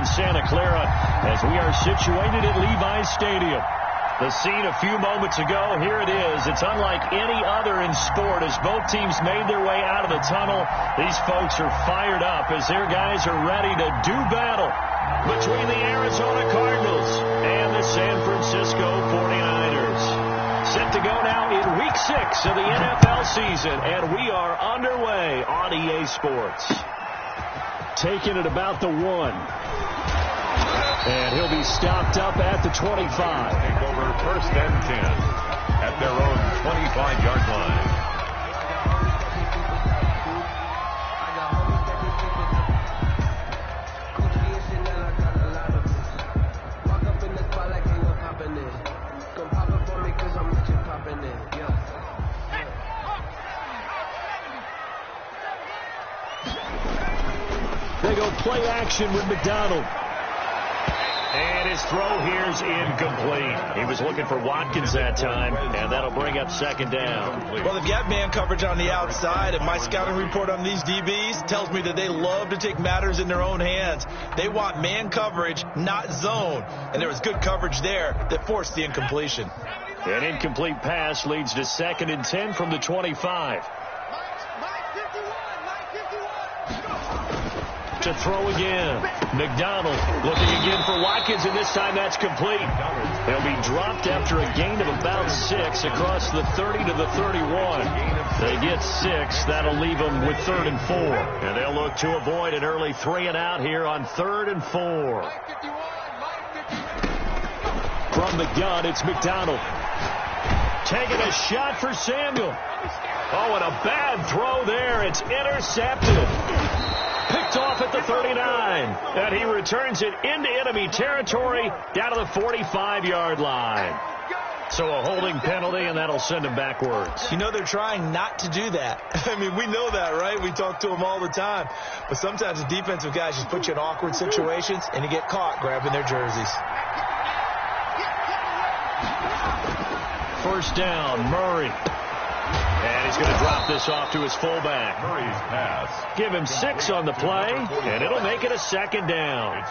in Santa Clara as we are situated at Levi's Stadium. The scene a few moments ago, here it is. It's unlike any other in sport as both teams made their way out of the tunnel. These folks are fired up as their guys are ready to do battle between the Arizona Cardinals and the San Francisco 49ers. Set to go now in Week 6 of the NFL season, and we are underway on EA Sports. Taking it about the 1. And he'll be stopped up at the 25. Take over 1st and 10 at their own 25-yard line. They go play action with McDonald. And his throw here's incomplete. He was looking for Watkins that time, and that'll bring up 2nd down. Well, they've got man coverage on the outside, and my scouting report on these DBs tells me that they love to take matters in their own hands. They want man coverage, not zone. And there was good coverage there that forced the incompletion. An incomplete pass leads to 2nd and 10 from the 25. To throw again. McDonald looking again for Watkins, and this time that's complete. He'll be dropped after a gain of about 6 across the 30 to the 31. They get 6. That'll leave them with 3rd and 4. And they'll look to avoid an early 3 and out here on 3rd and 4. From the gun, it's McDonald. Taking a shot for Samuel. Oh, and a bad throw there. It's intercepted. Picked off at the 39, and he returns it into enemy territory down to the 45-yard line. So a holding penalty, and that'll send him backwards. You know, they're trying not to do that. I mean, we know that, right? We talk to them all the time. But sometimes the defensive guys just put you in awkward situations, and you get caught grabbing their jerseys. 1st down, Murray. And he's going to drop this off to his fullback. Murray's pass. Give him 6 on the play, and it'll make it a 2nd down.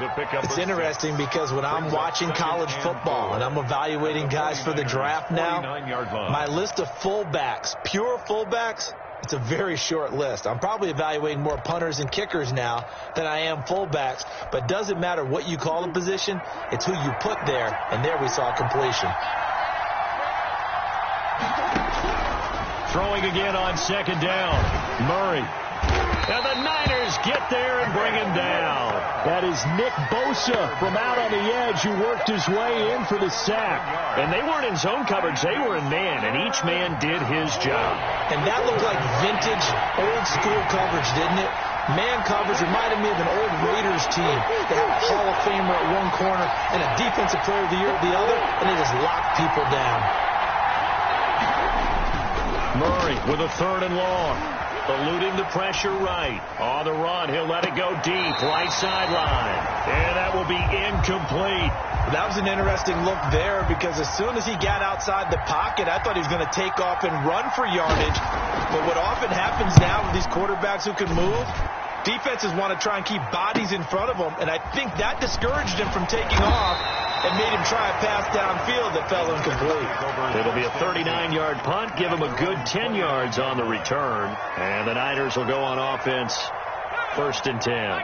It's interesting because when I'm watching college football and I'm evaluating guys for the draft now, my list of fullbacks, pure fullbacks, it's a very short list. I'm probably evaluating more punters and kickers now than I am fullbacks. But it doesn't matter what you call the position, it's who you put there, and there we saw completion. Throwing again on 2nd down. Murray. And the Niners get there and bring him down. That is Nick Bosa from out on the edge who worked his way in for the sack. And they weren't in zone coverage. They were in man, and each man did his job. And that looked like vintage, old-school coverage, didn't it? Man coverage reminded me of an old Raiders team. They had a Hall of Famer at one corner and a Defensive Player of the Year at the other, and they just locked people down. Murray with a 3rd and long. Eluding the pressure right. On the run, he'll let it go deep. Right sideline. And that will be incomplete. That was an interesting look there because as soon as he got outside the pocket, I thought he was going to take off and run for yardage. But what often happens now with these quarterbacks who can move, defenses want to try and keep bodies in front of them. And I think that discouraged him from taking off and made him try a pass downfield that fell incomplete. It'll be a 39-yard punt. Give him a good 10 yards on the return. And the Niners will go on offense 1st and 10.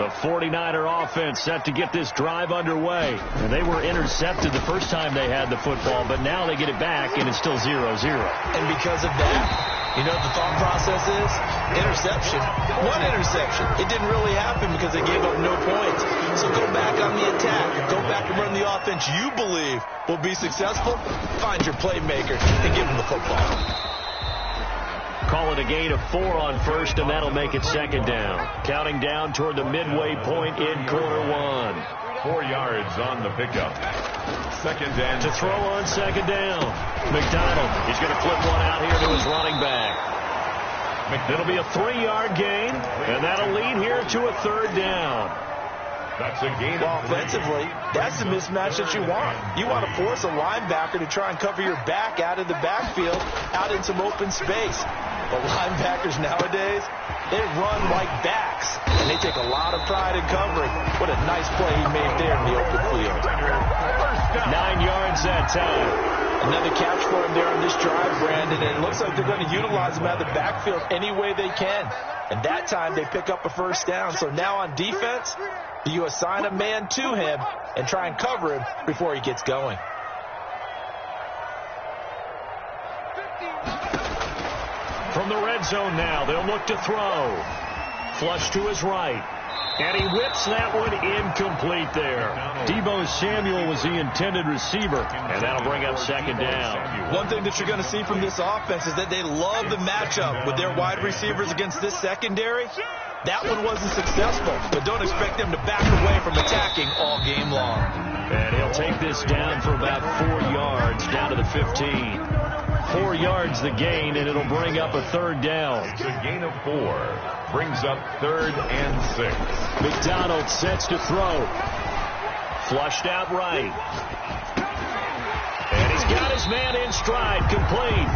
The 49er offense set to get this drive underway. And they were intercepted the first time they had the football, but now they get it back, and it's still 0-0. And because of that, you know what the thought process is? Interception. One interception. It didn't really happen because they gave up no points. So go back on the attack. Go back and run the offense you believe will be successful. Find your playmaker and give them the football. Call it a gain of 4 on 1st, and that'll make it 2nd down. Counting down toward the midway point in quarter 1. 4 yards on the pickup. 2nd and to throw on 2nd down. McDonald is going to flip one out here to his running back. It'll be a 3-yard gain, and that'll lead here to a 3rd down. That's a gain. Well, offensively, that's the mismatch that you want. You want to force a linebacker to try and cover your back out of the backfield, out in some open space. But linebackers nowadays, They run like backs, and they take a lot of pride in covering. What a nice play he made there in the open field. 9 yards that time. Another catch for him there on this drive, Brandon, and it looks like they're going to utilize him out of the backfield any way they can. And that time they pick up a first down. So now on defense, you assign a man to him and try and cover him before he gets going. From the red zone now, they'll look to throw. Flush to his right. And he whips that one incomplete there. Deebo Samuel was the intended receiver, and that'll bring up second down. One thing that you're going to see from this offense is that they love the matchup with their wide receivers against this secondary. That one wasn't successful, but don't expect them to back away from attacking all game long. And he'll take this down for about 4 yards, down to the 15. 4 yards the gain, and it'll bring up a third down. The gain of 4 brings up 3rd and 6. McDonald sets to throw. Flushed out right. And he's got his man in stride, complete.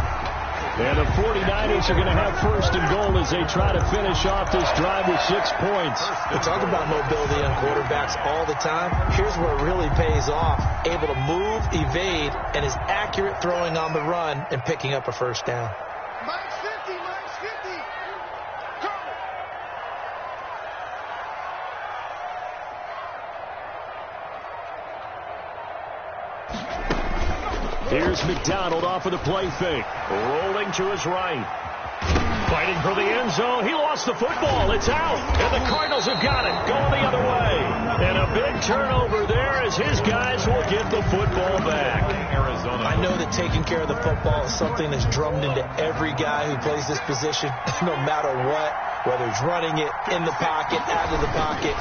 And the 49ers are going to have first and goal as they try to finish off this drive with 6 points. We talk about mobility on quarterbacks all the time. Here's where it really pays off. Able to move, evade, and is accurate throwing on the run and picking up a first down. Minus 50, minus 50. Go. Here's McDonald off of the play fake. Rolling to his right. Fighting for the end zone. He lost the football. It's out. And the Cardinals have got it. Going the other way. And a big turnover there as his guys will get the football back. I know that taking care of the football is something that's drummed into every guy who plays this position, no matter what, whether it's running it, in the pocket, out of the pocket.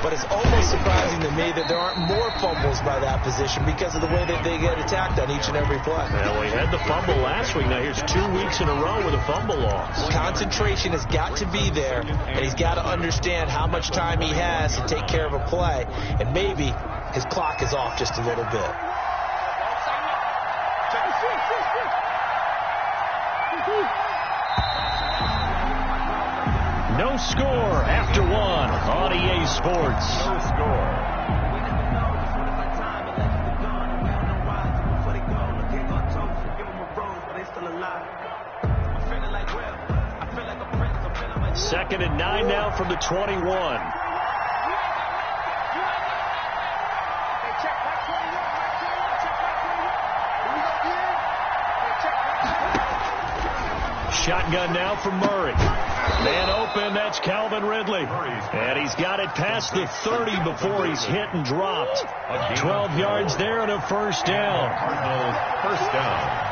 But it's almost surprising to me that there aren't more fumbles by that position because of the way that they get attacked on each and every play. Well, we had the fumble last week. Now here's 2 weeks in a row with a fumble loss. Concentration has got to be there, and he's got to understand how much time he has to take care of a play. And maybe his clock is off just a little bit. No score after 1 on EA Sports. No score. Second and 9 now from the 21. Shotgun now from Murray. Man open, that's Calvin Ridley. And he's got it past the 30 before he's hit and dropped. 12 yards there and a first down. First down.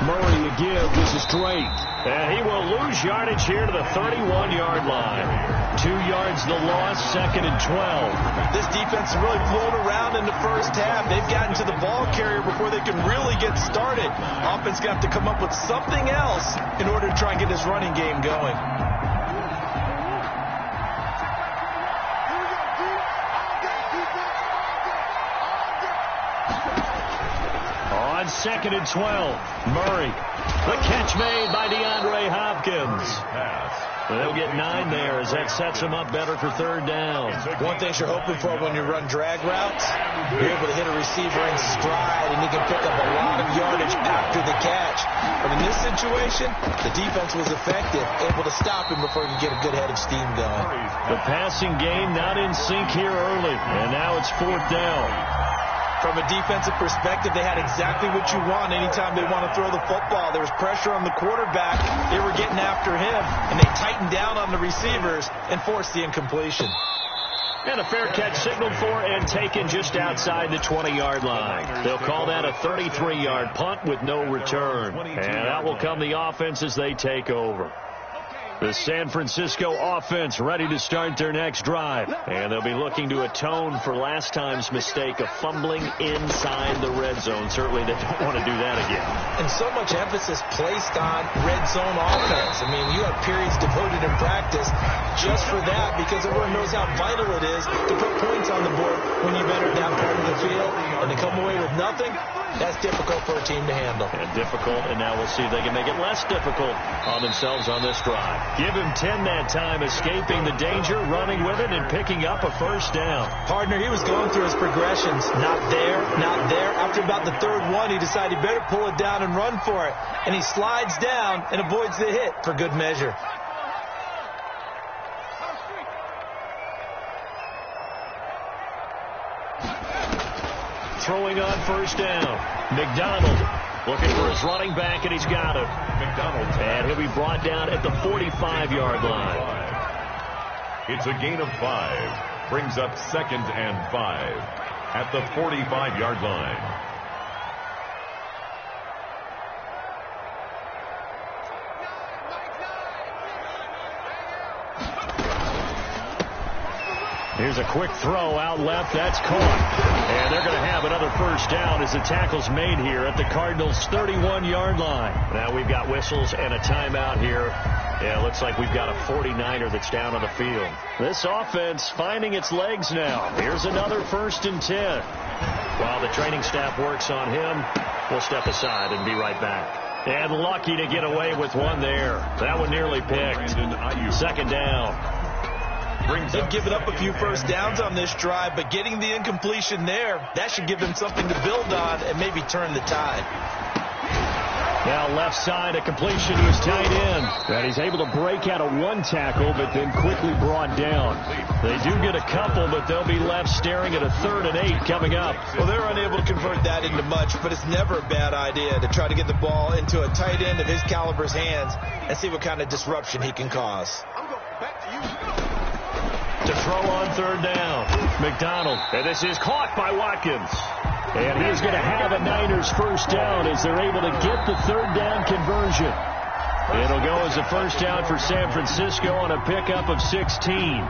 Murray again, this is straight. And he will lose yardage here to the 31-yard line. 2 yards the loss, second and 12. This defense really pulled around in the first half. They've gotten to the ball carrier before they can really get started. Offense going to have to come up with something else in order to try and get this running game going. On second and 12, Murray. The catch made by DeAndre Hopkins. They'll get 9 there as that sets them up better for third down. One thing you're hoping for when you run drag routes, you're able to hit a receiver in stride and he can pick up a lot of yardage after the catch. But in this situation, the defense was effective, able to stop him before he could get a good head of steam going. The passing game not in sync here early, and now it's fourth down. From a defensive perspective, they had exactly what you want anytime they want to throw the football. There was pressure on the quarterback. They were getting after him, and they tightened down on the receivers and forced the incompletion. And a fair catch signaled for and taken just outside the 20-yard line. They'll call that a 33-yard punt with no return. And out will come the offense as they take over. The San Francisco offense ready to start their next drive. And they'll be looking to atone for last time's mistake of fumbling inside the red zone. Certainly they don't want to do that again. And so much emphasis placed on red zone offense. I mean, you have periods devoted in practice just for that because everyone knows how vital it is to put points on the board when you've entered that part of the field. And to come away with nothing, That's difficult for a team to handle. And difficult, and now we'll see if they can make it less difficult on themselves on this drive. Give him 10 that time, escaping the danger, running with it, and picking up a first down. Partner, he was going through his progressions. Not there, not there. After about the third one, he decided he better pull it down and run for it. And he slides down and avoids the hit for good measure. Throwing on first down. McDonald looking for his running back, and he's got him. And he'll be brought down at the 45-yard line. It's a gain of 5. Brings up 2nd and 5 at the 45-yard line. Here's a quick throw out left. That's caught. And they're going to have another first down as the tackle's made here at the Cardinals' 31-yard line. Now we've got whistles and a timeout here. Yeah, it looks like we've got a 49er that's down on the field. This offense finding its legs now. Here's another 1st and 10. While the training staff works on him, we'll step aside and be right back. And lucky to get away with one there. That one nearly picked. 2nd down. They've given up a few first downs on this drive, but getting the incompletion there, that should give them something to build on and maybe turn the tide. Now left side, a completion to his tight end. And he's able to break out of one tackle, but then quickly brought down. They do get a couple, but they'll be left staring at a 3rd and 8 coming up. Well, they're unable to convert that into much, but it's never a bad idea to try to get the ball into a tight end of his caliber's hands and see what kind of disruption he can cause. To throw on 3rd down. McDonald. And this is caught by Watkins. And he's going to have a Niners first down as they're able to get the 3rd down conversion. It'll go as a first down for San Francisco on a pickup of 16.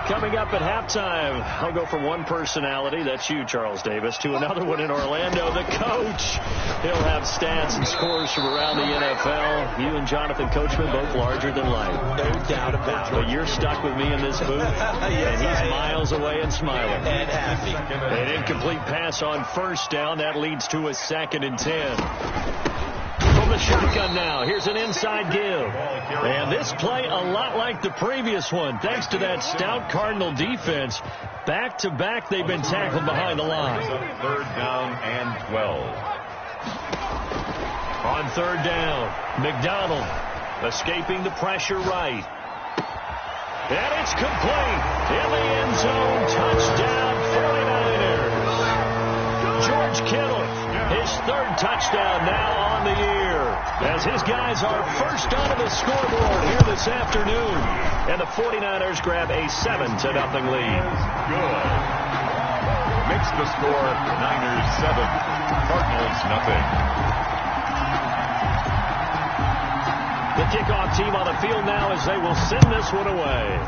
Coming up at halftime, I'll go from one personality, that's you, Charles Davis, to another one in Orlando, the coach. He'll have stats and scores from around the NFL. You and Jonathan Coachman, both larger than life. No doubt about it. But you're stuck with me in this booth, yes, and he's miles away and smiling. And happy. An incomplete pass on first down. That leads to a 2nd and 10. From the shotgun now, here's an inside give. And this play a lot like the previous one, thanks to that stout Cardinal defense. Back-to-back, they've been tackled behind the line. 3rd down and 12. On 3rd down, McDonald escaping the pressure right. And it's complete. In the end zone, touchdown 49ers. George Kittle, his 3rd touchdown now on the year, as his guys are first onto the scoreboard here this afternoon. And the 49ers grab a 7-0 lead. Good. Makes the score Niners 7, Cardinals nothing. The kickoff team on the field now as they will send this one away.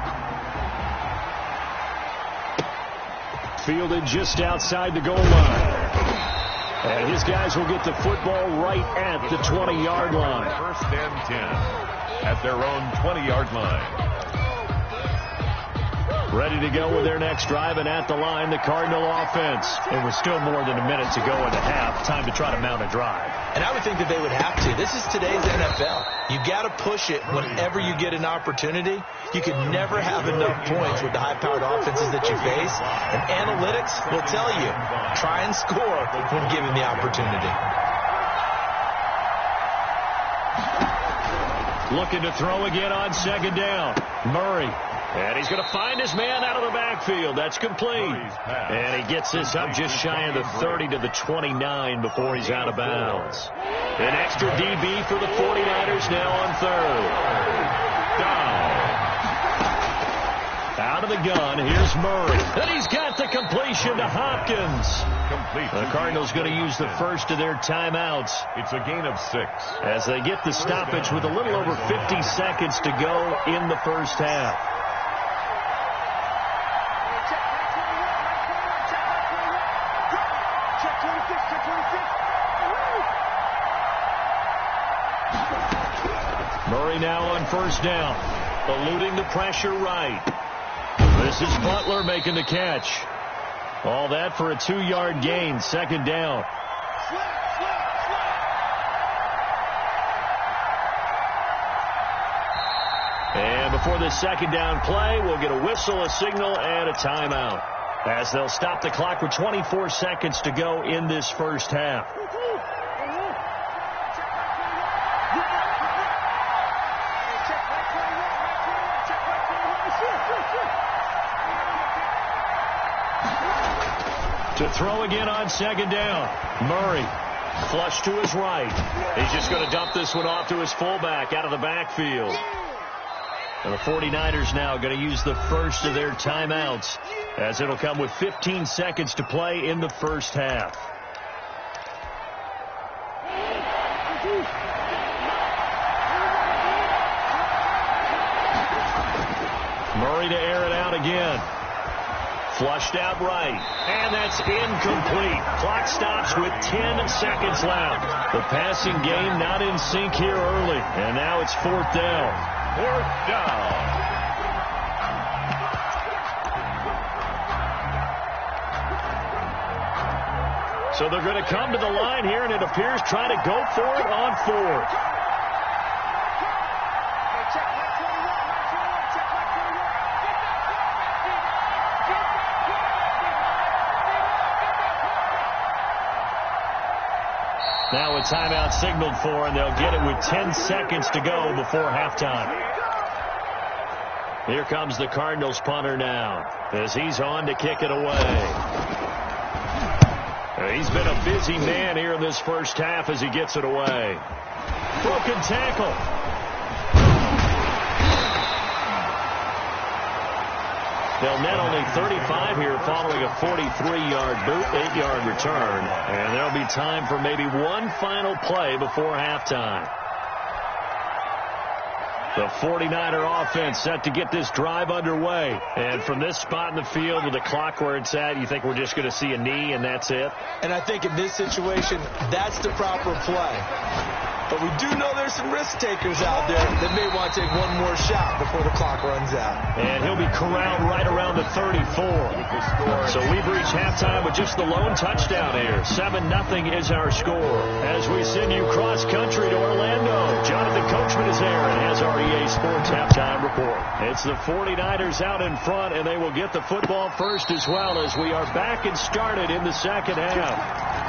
Fielded just outside the goal line. And his guys will get the football right at the 20-yard line. 1st and 10 at their own 20-yard line. Ready to go with their next drive, and at the line, the Cardinal offense. And with still more than a minute to go in the half, time to try to mount a drive. And I would think that they would have to. This is today's NFL. You got to push it whenever you get an opportunity. You can never have enough points with the high-powered offenses that you face. And analytics will tell you, try and score when given the opportunity. Looking to throw again on 2nd down. Murray. And he's going to find his man out of the backfield. That's complete. And he gets this up just shy of the 30 to the 29 before he's out of bounds. An extra DB for the 49ers now on 3rd. Down. Out of the gun, here's Murray. And he's got the completion to Hopkins. The Cardinals going to use the first of their timeouts. It's a gain of 6. As they get the stoppage with a little over 50 seconds to go in the first half. Murray now on first down, eluding the pressure right. This is Butler making the catch. All that for a 2-yard gain, second down. And before this second down play, we'll get a whistle, a signal, and a timeout, as they'll stop the clock with 24 seconds to go in this first half. To throw again on second down. Murray, flush to his right. He's just going to dump this one off to his fullback out of the backfield. And the 49ers now going to use the first of their timeouts, as it'll come with 15 seconds to play in the first half. Murray to air it out again. Flushed out right, and that's incomplete. Clock stops with 10 seconds left. The passing game not in sync here early, and now it's fourth down. Fourth down. So they're going to come to the line here, and it appears trying to go for it on fourth. Now a timeout signaled for, and they'll get it with 10 seconds to go before halftime. Here comes the Cardinals punter now, as he's on to kick it away. He's been a busy man here in this first half as he gets it away. Broken tackle. They'll net only 35 here following a 43-yard boot, 8-yard return. And there'll be time for maybe one final play before halftime. The 49er offense set to get this drive underway. And from this spot in the field with the clock where it's at, you think we're just going to see a knee and that's it? And I think in this situation, that's the proper play. But we do know there's some risk takers out there that may want to take one more shot before the clock runs out. And he'll be corralled right around the 34. So we've reached halftime with just the lone touchdown here. 7-0 is our score. As we send you cross country to Orlando, Jonathan Coachman is there and has our EA Sports halftime report. It's the 49ers out in front, and they will get the football first as well, as we are back and started in the second half.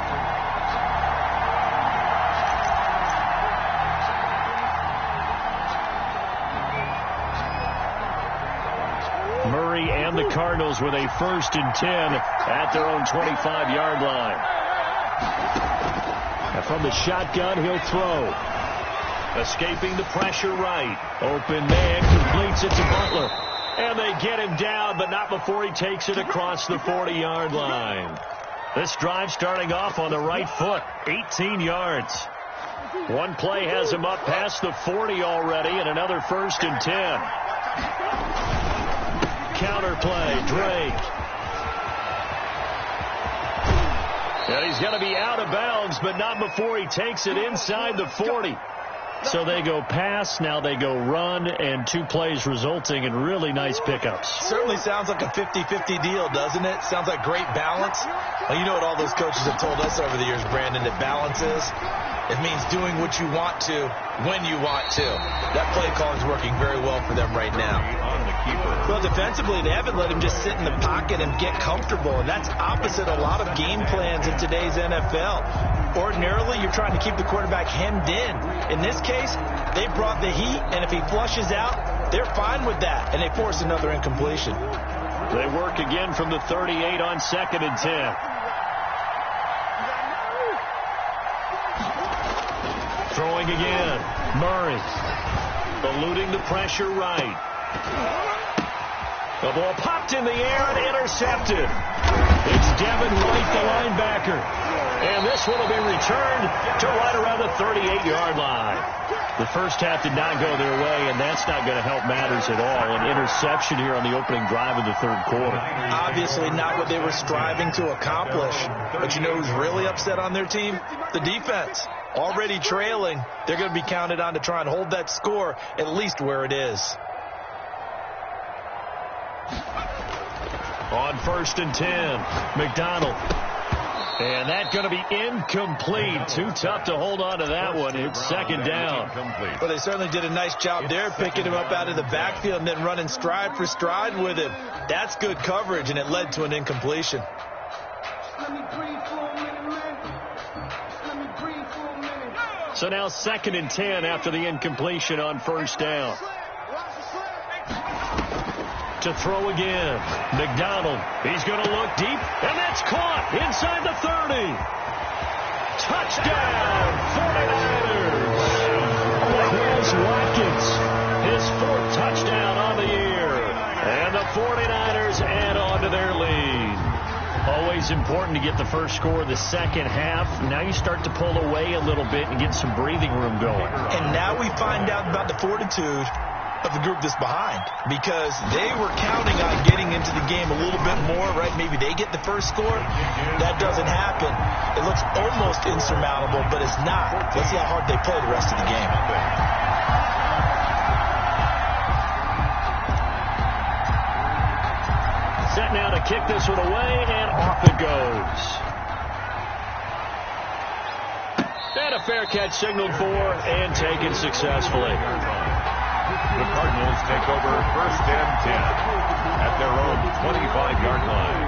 Murray and the Cardinals with a 1st and 10 at their own 25-yard line. And from the shotgun, he'll throw. Escaping the pressure right. Open man completes it to Butler. And they get him down, but not before he takes it across the 40-yard line. This drive starting off on the right foot, 18 yards. One play has him up past the 40 already, and another 1st and 10. Counter play, Drake. And he's going to be out of bounds, but not before he takes it inside the 40. So they go pass, now they go run, and 2 plays resulting in really nice pickups. Certainly sounds like a 50-50 deal, doesn't it? Sounds like great balance. Well, you know what all those coaches have told us over the years, Brandon, that balance is? It means doing what you want to when you want to. That play call is working very well for them right now. Well, defensively, they haven't let him just sit in the pocket and get comfortable, and that's opposite a lot of game plans in today's NFL. Ordinarily, you're trying to keep the quarterback hemmed in. In this case, they brought the heat, and if he flushes out, they're fine with that, and they force another incompletion. They work again from the 38 on 2nd and 10. Throwing again. Murray. Eluding the pressure right. The ball popped in the air and intercepted. It's Devin White, the linebacker. And this one will be returned to right around the 38-yard line. The first half did not go their way, and that's not going to help matters at all. An interception here on the opening drive of the third quarter. Obviously not what they were striving to accomplish. But you know who's really upset on their team? The defense. Already trailing, they're going to be counted on to try and hold that score at least where it is. On 1st and 10, McDonald. And that's going to be incomplete. Too tough to hold on to that one. It's 2nd down. Well, they certainly did a nice job there, picking him up out of the backfield and then running stride for stride with him. That's good coverage, and it led to an incompletion. So now 2nd and 10 after the incompletion on 1st down. To throw again. McDonald. He's going to look deep, and that's caught inside the 30. Touchdown, 49ers. Chris Watkins, his 4th touchdown on the year. And the 49ers add on to their lead. Always important to get the first score of the second half. Now you start to pull away a little bit and get some breathing room going. And now we find out about the fortitude of the group that's behind, because they were counting on getting into the game a little bit more, right? Maybe they get the first score. That doesn't happen. It looks almost insurmountable, but it's not. Let's see how hard they play the rest of the game. Set now to kick this one away, and off it goes. And a fair catch signaled for and taken successfully. The Cardinals take over 1st and 10 at their own 25-yard line.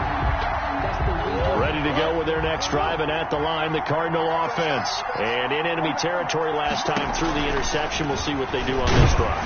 Ready to go with their next drive, and at the line, the Cardinal offense. And in enemy territory last time through the interception. We'll see what they do on this drive.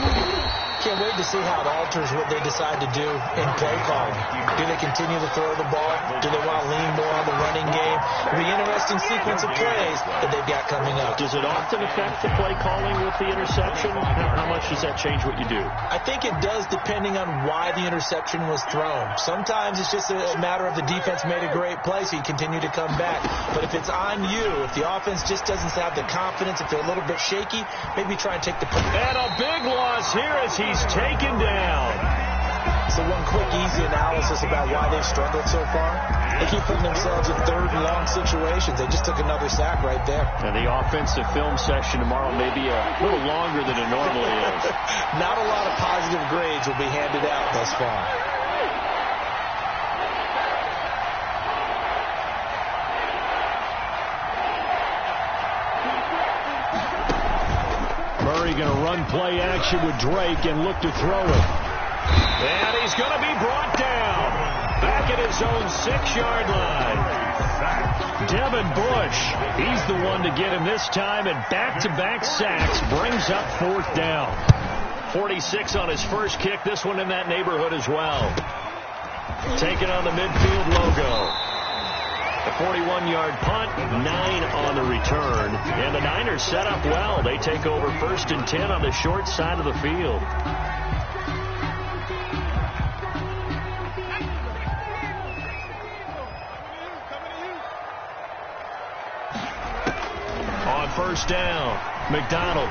Can't wait to see how it alters what they decide to do in play calling. Do they continue to throw the ball? Do they want to lean more on the running game? It'll be an interesting sequence of plays that they've got coming up. Does it often affect the play calling with the interception? How much does that change what you do? I think it does, depending on why the interception was thrown. Sometimes it's just a matter of the defense made a great play, so you continue to come back. But if it's on you, if the offense just doesn't have the confidence, if they're a little bit shaky, maybe try and take the play. And a big loss here as he's taken down. So one quick, easy analysis about why they've struggled so far. They keep putting themselves in 3rd and long situations. They just took another sack right there. And the offensive film session tomorrow may be a little longer than it normally is. Not a lot of positive grades will be handed out thus far. Murray going to run play action with Drake and look to throw it. And he's going to be brought down. Back at his own 6-yard line. Devin Bush, he's the one to get him this time, and back-to-back sacks brings up 4th down. 46 on his first kick, this one in that neighborhood as well. Taking on the midfield logo. The 41-yard punt, 9 on the return. And the Niners set up well. They take over 1st and 10 on the short side of the field. On 1st down, McDonald.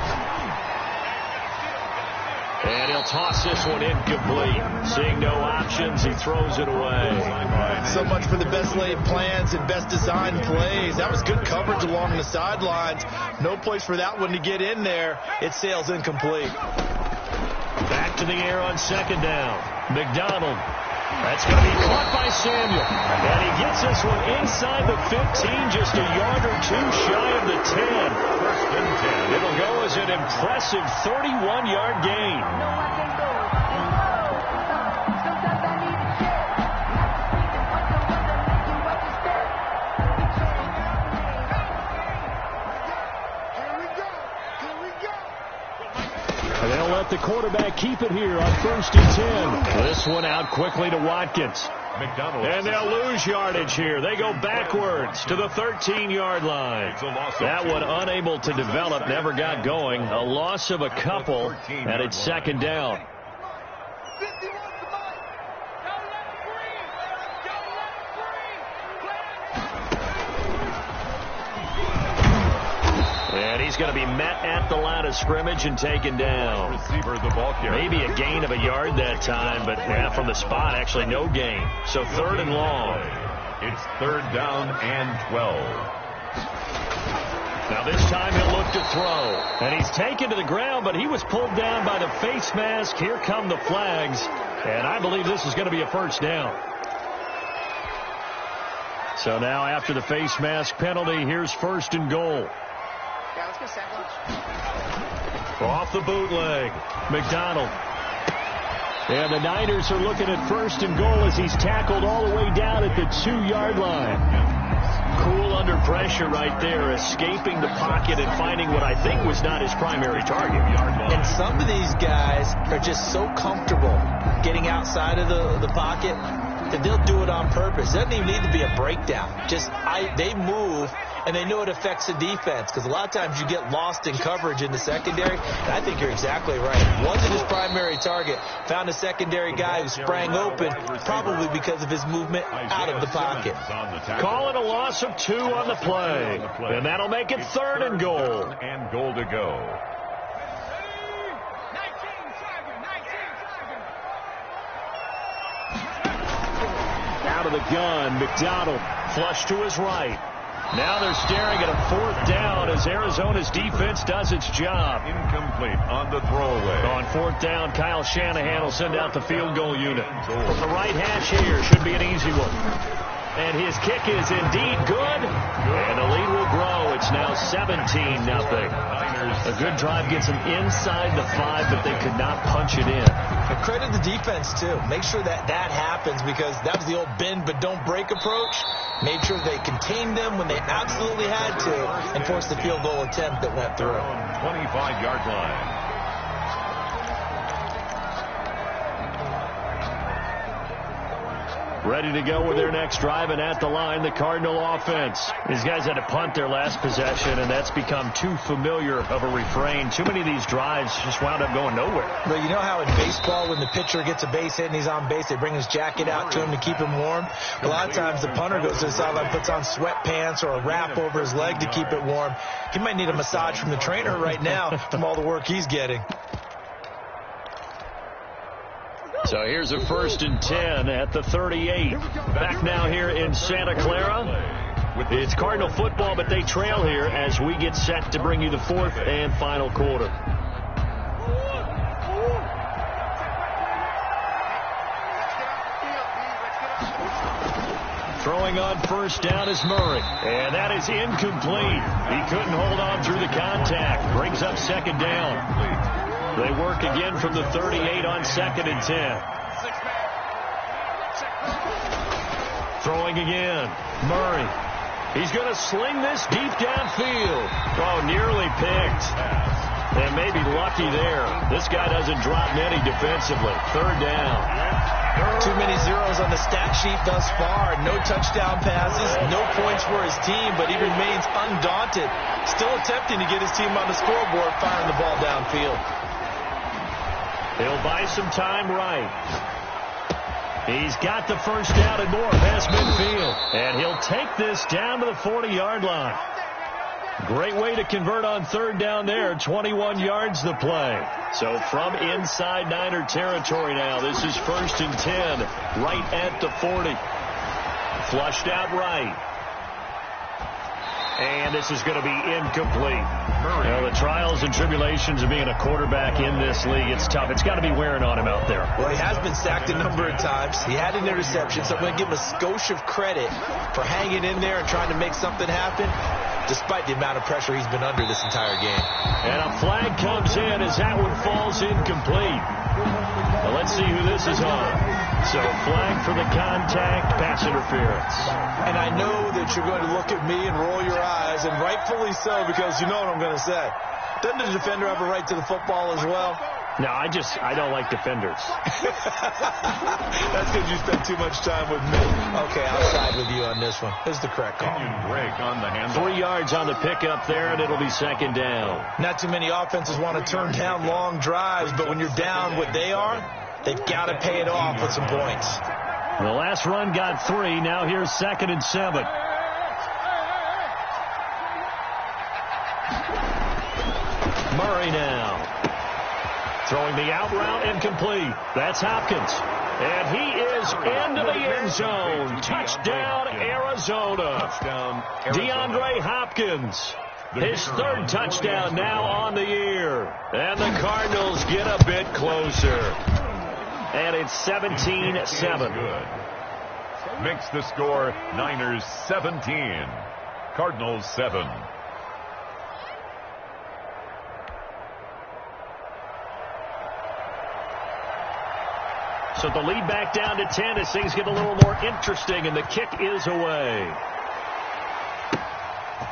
And he'll toss this one incomplete. Seeing no options, he throws it away. So much for the best laid plans and best designed plays. That was good coverage along the sidelines. No place for that one to get in there. It sails incomplete. Back to the air on 2nd down. McDonald. That's going to be caught by Samuel. And he gets this one inside the 15, just a yard or two shy of the 10. 1st and 10. It'll go as an impressive 31-yard gain. And they'll let the quarterback keep it here on 1st and 10. This one out quickly to Watkins. McDonald. And they'll lose yardage here. They go backwards to the 13-yard line. That one unable to develop, never got going. A loss of a couple, and it's 2nd down. And he's going to be met at the line of scrimmage and taken down. Receiver, the ball carrier. Maybe a gain of a yard that time, but from the spot, actually no gain. So 3rd and long. It's 3rd down and 12. Now this time he'll look to throw. And he's taken to the ground, but he was pulled down by the face mask. Here come the flags. And I believe this is going to be a 1st down. So now after the face mask penalty, here's 1st and goal. Yeah, let's go second. Off the bootleg. McDonald. And the Niners are looking at 1st and goal as he's tackled all the way down at the 2-yard line. Cool under pressure right there, escaping the pocket and finding what I think was not his primary target. And some of these guys are just so comfortable getting outside of the pocket that they'll do it on purpose. It doesn't even need to be a breakdown. They move, and they know it affects the defense, because a lot of times you get lost in coverage in the secondary, and I think you're exactly right. Wasn't his primary target. Found a secondary guy who sprang open, probably because of his movement out of the pocket. Call it a loss of 2 on the play, and that'll make it 3rd and goal. And goal to go. Out of the gun, McDonald flush to his right. Now they're staring at a 4th down as Arizona's defense does its job. Incomplete on the throwaway. On 4th down, Kyle Shanahan will send out the field goal unit. From the right hash here, should be an easy one. And his kick is indeed good. And the lead will grow. It's now 17-0. A good drive gets them inside the 5, but they could not punch it in. And credit the defense, too. Make sure that happens, because that was the old bend but don't break approach. Made sure they contained them when they absolutely had to and forced the field goal attempt that went through. 25-yard line. Ready to go with their next drive, and at the line, the Cardinal offense. These guys had to punt their last possession, and that's become too familiar of a refrain. Too many of these drives just wound up going nowhere. But you know how in baseball, when the pitcher gets a base hit and he's on base, they bring his jacket out to him to keep him warm? A lot of times the punter goes to the sideline, puts on sweatpants or a wrap over his leg to keep it warm. He might need a massage from the trainer right now from all the work he's getting. So here's a 1st and 10 at the 38. Back now here in Santa Clara. It's Cardinal football, but they trail here as we get set to bring you the 4th and final quarter. Throwing on 1st down is Murray. And that is incomplete. He couldn't hold on through the contact. Brings up 2nd down. They work again from the 38 on 2nd and 10. Throwing again. Murray. He's going to sling this deep downfield. Oh, nearly picked. And maybe lucky there. This guy doesn't drop many defensively. 3rd down. Too many zeros on the stat sheet thus far. No touchdown passes, no points for his team, but he remains undaunted. Still attempting to get his team on the scoreboard, firing the ball downfield. He'll buy some time right. He's got the 1st down and more past midfield. And he'll take this down to the 40-yard line. Great way to convert on 3rd down there. 21 yards the play. So from inside Niner territory now, this is 1st and 10 right at the 40. Flushed out right. And this is going to be incomplete. Well, the trials and tribulations of being a quarterback in this league, it's tough. It's got to be wearing on him out there. Well, he has been sacked a number of times. He had an interception, so I'm going to give him a skosh of credit for hanging in there and trying to make something happen, despite the amount of pressure he's been under this entire game. And a flag comes in as that one falls incomplete. Well, let's see who this is on. So flag for the contact, pass interference. And I know that you're going to look at me and roll your eyes, and rightfully so, because you know what I'm going to say. Doesn't the defender have a right to the football as well? No, I don't like defenders. That's because you spend too much time with me. Okay, I'll side with you on this one. This is the correct call. Break on the handle. 3 yards on the pickup there, and it'll be 2nd down. Not too many offenses want to turn down long drives, but when you're down what they are, they've got to pay it off with some points. The last run got 3. Now here's 2nd and 7. Murray now. Throwing the out route incomplete. That's Hopkins. And he is into the end zone. Touchdown, Arizona. DeAndre Hopkins. His 3rd touchdown now on the year. And the Cardinals get a bit closer. And it's 17-7. makes the score Niners 17, Cardinals 7. So the lead back down to 10 as things get a little more interesting, and the kick is away.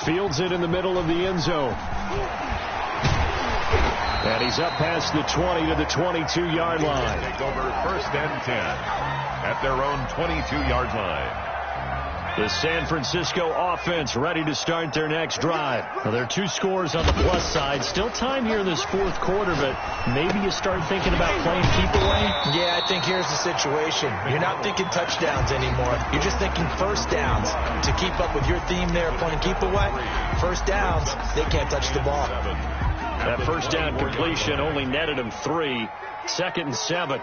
Fields it in the middle of the end zone. And he's up past the 20 to the 22-yard line. Take over 1st and 10 at their own 22-yard line. The San Francisco offense ready to start their next drive. Well, there are 2 scores on the plus side. Still time here in this 4th quarter, but maybe you start thinking about playing keep away. Yeah, I think here's the situation. You're not thinking touchdowns anymore. You're just thinking first downs. To keep up with your theme there, playing keep away, first downs, they can't touch the ball. That first down completion only netted him 3. 2nd and 7.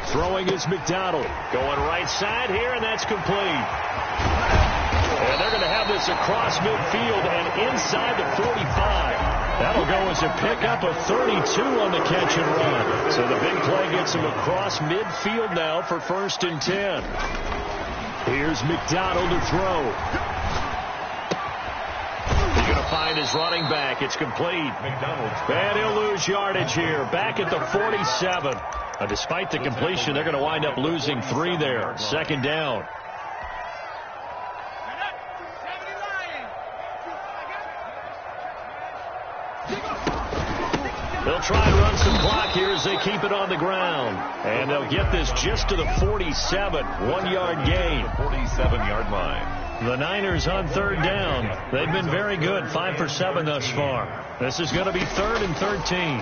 Throwing is McDonald. Going right side here, and that's complete. And they're going to have this across midfield and inside the 45. That'll go as a pickup of 32 on the catch and run. So the big play gets him across midfield now for 1st and 10. Here's McDonald to throw. He's going to find his running back. It's complete. And he'll lose yardage here. Back at the 47. Despite the completion, they're going to wind up losing 3 there. 2nd down. They'll try and run some clock here as they keep it on the ground. And they'll get this just to the 47. 1-yard gain. 47-yard line. The Niners on 3rd down. They've been very good. 5 for 7 thus far. This is going to be 3rd and 13.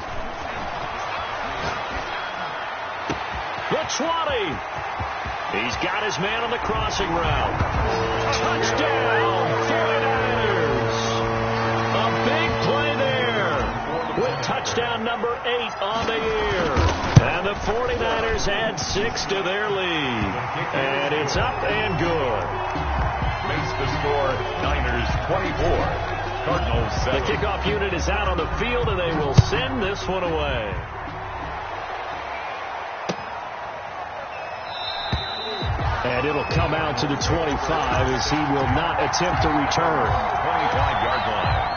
The 20. He's got his man on the crossing route. Touchdown, 49ers. A big play there with touchdown number 8 on the year. And the 49ers add 6 to their lead. And it's up and good. Makes the score Niners 24, Cardinals 7. The kickoff unit is out on the field, and they will send this one away. And it'll come out to the 25 as he will not attempt to return. 25-yard line.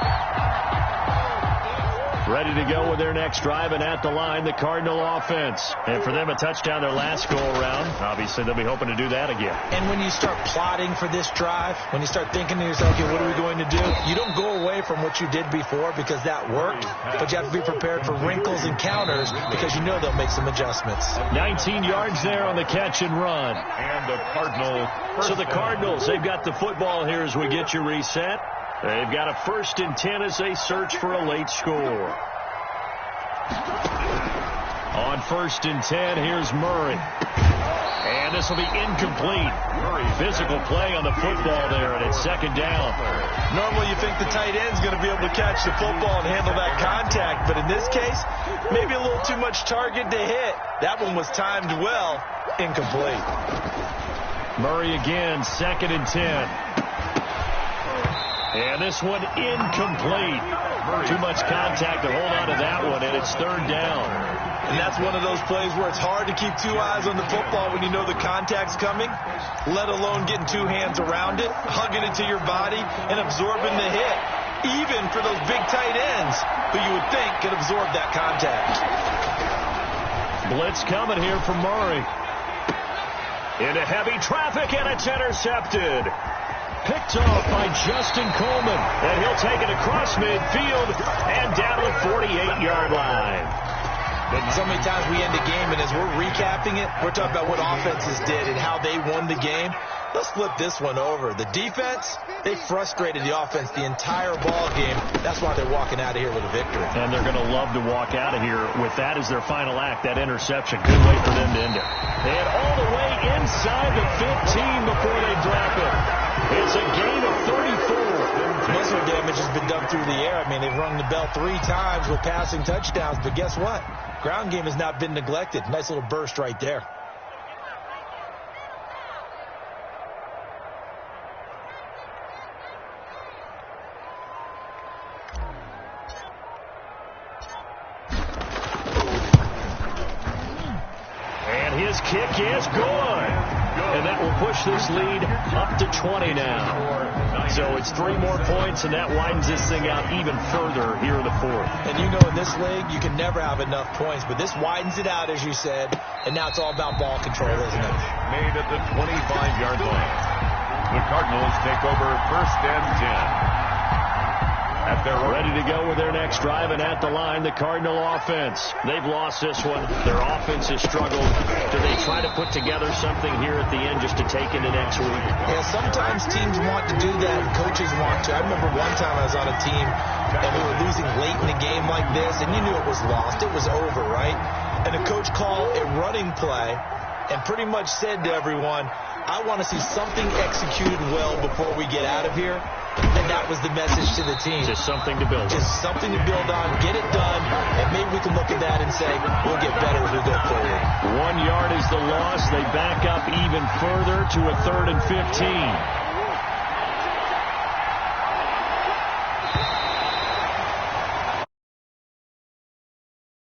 Ready to go with their next drive, and at the line, the Cardinal offense. And for them, a touchdown their last go-around. Obviously, they'll be hoping to do that again. And when you start plotting for this drive, when you start thinking to yourself, okay, what are we going to do? You don't go away from what you did before because that worked, but you have to be prepared for wrinkles and counters because you know they'll make some adjustments. 19 yards there on the catch and run. And the Cardinals. So the Cardinals, they've got the football here as we get you reset. They've got a 1st and 10 as they search for a late score. On 1st and 10, here's Murray. And this will be incomplete. Murray, physical play on the football there, and it's 2nd down. Normally you think the tight end's going to be able to catch the football and handle that contact, but in this case, maybe a little too much target to hit. That one was timed well. Incomplete. Murray again, 2nd and 10. And this one incomplete. Too much contact to hold on to that one, and it's 3rd down. And that's one of those plays where it's hard to keep 2 eyes on the football when you know the contact's coming, let alone getting 2 hands around it, hugging it to your body, and absorbing the hit, even for those big tight ends who you would think could absorb that contact. Blitz coming here from Murray. Into heavy traffic, and it's intercepted. Picked off by Justin Coleman, and he'll take it across midfield and down to the 48-yard line. So many times we end a game, and as we're recapping it, we're talking about what offenses did and how they won the game. Let's flip this one over. The defense, they frustrated the offense the entire ball game. That's why they're walking out of here with a victory. And they're going to love to walk out of here with that as their final act, that interception. Good way for them to end it. And all the way inside the 15 before they drop it. It's a gain of 34. Most of the damage has been done through the air. I mean, they've rung the bell 3 times with passing touchdowns, but guess what? Ground game has not been neglected. Nice little burst right there. His kick is good. And that will push this lead up to 20 now. So it's 3 more points, and that widens this thing out even further here in the fourth. And you know, in this league, you can never have enough points, but this widens it out, as you said, and now it's all about ball control, isn't it? Made at the 25-yard line. The Cardinals take over first and 10. At their ready to go with their next drive, and at the line, the Cardinal offense. They've lost this one. Their offense has struggled. Do they try to put together something here at the end just to take into next week? Yeah, sometimes teams want to do that, and coaches want to. I remember one time I was on a team, and we were losing late in the game like this, and you knew it was lost. It was over, right? And the coach called a running play and pretty much said to everyone, I want to see something executed well before we get out of here. And that was the message to the team. Just something to build on. Just something to build on, get it done, and maybe we can look at that and say, we'll get better as we go forward. 1 yard is the loss. They back up even further to a 3rd and 15.